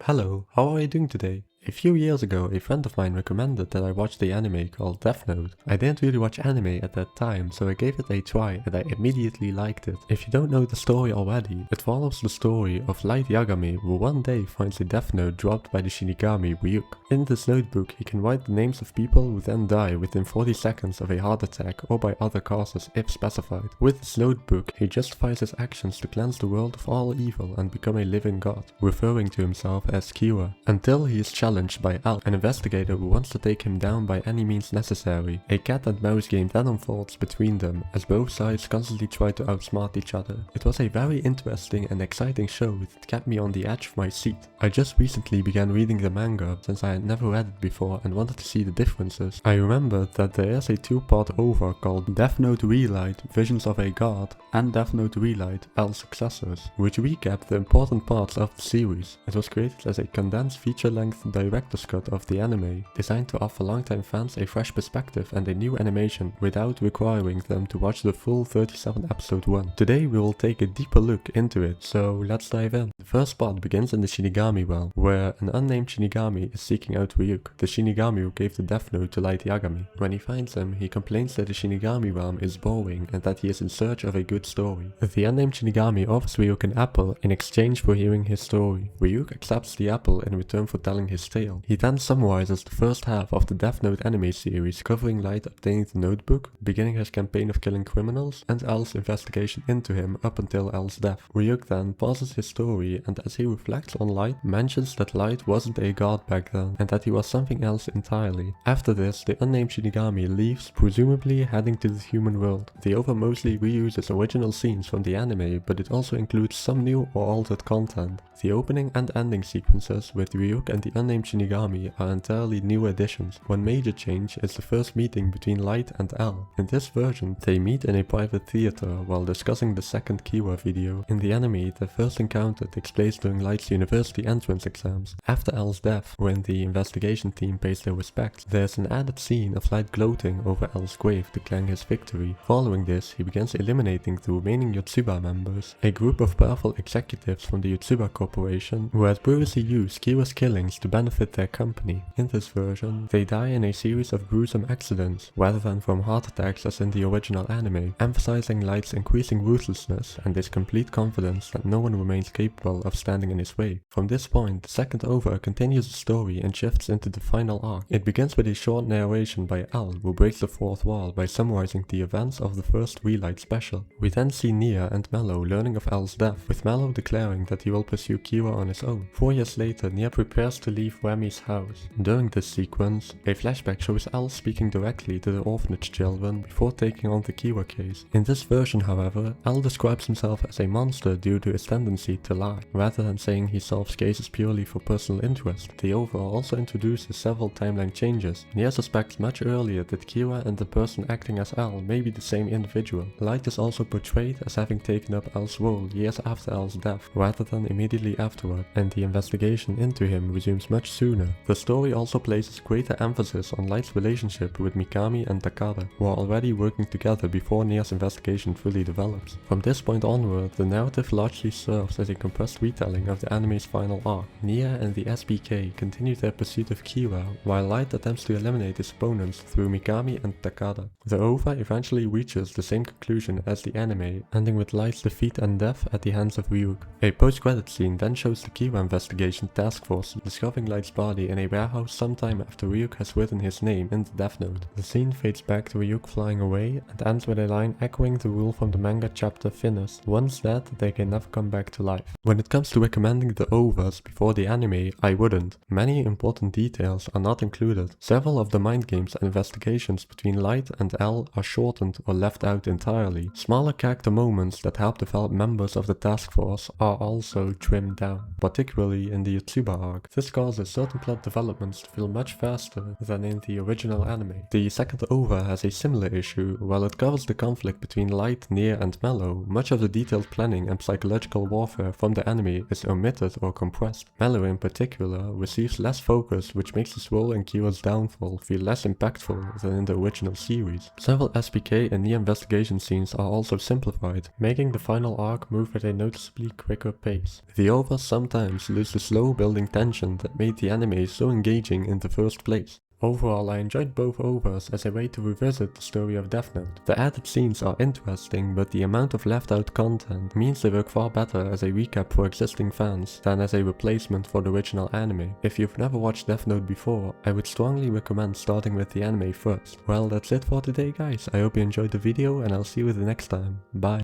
Hello, how are you doing today? A few years ago, a friend of mine recommended that I watch the anime called Death Note. I didn't really watch anime at that time, so I gave it a try and I immediately liked it. If you don't know the story already, it follows the story of Light Yagami, who one day finds a Death Note dropped by the Shinigami Ryuk. In this notebook, he can write the names of people who then die within 40 seconds of a heart attack or by other causes if specified. With this notebook, he justifies his actions to cleanse the world of all evil and become a living god, referring to himself as Kira, until he is challenged by Al, an investigator who wants to take him down by any means necessary. A cat and mouse game then unfolds between them, as both sides constantly try to outsmart each other. It was a very interesting and exciting show that kept me on the edge of my seat. I just recently began reading the manga since I had never read it before and wanted to see the differences. I remembered that there is a two-part OVA called Death Note Relight, Visions of a God, and Death Note Relight, L's Successors, which recap the important parts of the series. It was created as a condensed feature-length director's cut of the anime, designed to offer longtime fans a fresh perspective and a new animation without requiring them to watch the full 37 episode run. Today we will take a deeper look into it, so let's dive in. The first part begins in the Shinigami realm, where an unnamed Shinigami is seeking out Ryuk, the Shinigami who gave the Death Note to Light Yagami. When he finds him, he complains that the Shinigami realm is boring and that he is in search of a good story. The unnamed Shinigami offers Ryuk an apple in exchange for hearing his story. Ryuk accepts the apple in return for telling his tale. He then summarizes the first half of the Death Note anime series, covering Light obtaining the notebook, beginning his campaign of killing criminals, and L's investigation into him up until L's death. Ryuk then pauses his story and as he reflects on Light, mentions that Light wasn't a god back then, and that he was something else entirely. After this, the unnamed Shinigami leaves, presumably heading to the human world. The OVA mostly reuses original scenes from the anime, but it also includes some new or altered content. The opening and ending sequences with Ryuk and the unnamed Shinigami are entirely new additions. One major change is the first meeting between Light and L. In this version, they meet in a private theater while discussing the second Kira video. In the anime, their first encounter takes place during Light's university entrance exams. After L's death, when the investigation team pays their respects, there's an added scene of Light gloating over L's grave declaring his victory. Following this, he begins eliminating the remaining Yotsuba members, a group of powerful executives from the Yotsuba Corporation who had previously used Kira's killings to benefit their company. In this version, they die in a series of gruesome accidents, rather than from heart attacks as in the original anime, emphasizing Light's increasing ruthlessness and his complete confidence that no one remains capable of standing in his way. From this point, the second OVA continues the story and shifts into the final arc. It begins with a short narration by L, who breaks the fourth wall by summarizing the events of the first Relight special. We then see Nia and Mello learning of L's death, with Mello declaring that he will pursue Kira on his own. 4 years later, Nia prepares to leave Remy's house. During this sequence, a flashback shows L speaking directly to the orphanage children before taking on the Kira case. In this version, however, L describes himself as a monster due to his tendency to lie, rather than saying he solves cases purely for personal interest. The OVA also introduces several timeline changes. Nia suspects much earlier that Kira and the person acting as L may be the same individual. Light is also portrayed as having taken up L's role years after L's death, rather than immediately afterward, and the investigation into him resumes much sooner. The story also places greater emphasis on Light's relationship with Mikami and Takada, who are already working together before Nia's investigation fully develops. From this point onward, the narrative largely serves as a compressed retelling of the anime's final arc. Nia and the SBK continue their pursuit of Kira, while Light attempts to eliminate his opponents through Mikami and Takada. The OVA eventually reaches the same conclusion as the anime, ending with Light's defeat and death at the hands of Ryuk. A post-credit scene then shows the Kira investigation task force discovering Light's body in a warehouse sometime after Ryuk has written his name in the Death Note. The scene fades back to Ryuk flying away and ends with a line echoing the rule from the manga chapter Finis: once dead, they can never come back to life. When it comes to recommending the OVAs before the anime, I wouldn't. Many important details are not included. Several of the mind games and investigations between Light and L are shortened or left out entirely. Smaller character moments that help develop members of the task force are also trimmed down, particularly in the Yotsuba arc. This causes certain plot developments to feel much faster than in the original anime. The second OVA has a similar issue. While it covers the conflict between light, near and mellow, much of the detailed planning and psychological warfare from the anime is omitted or compressed. Mellow in particular receives less focus, which makes his role in Kira's downfall feel less impactful than in the original series. Several SPK and near investigation scenes are also simplified, making the final arc move at a noticeably quicker pace. The OVAs sometimes lose the slow building tension that made the anime so engaging in the first place. Overall, I enjoyed both OVAs as a way to revisit the story of Death Note. The added scenes are interesting, but the amount of left out content means they work far better as a recap for existing fans than as a replacement for the original anime. If you've never watched Death Note before, I would strongly recommend starting with the anime first. Well, that's it for today guys. I hope you enjoyed the video and I'll see you the next time. Bye.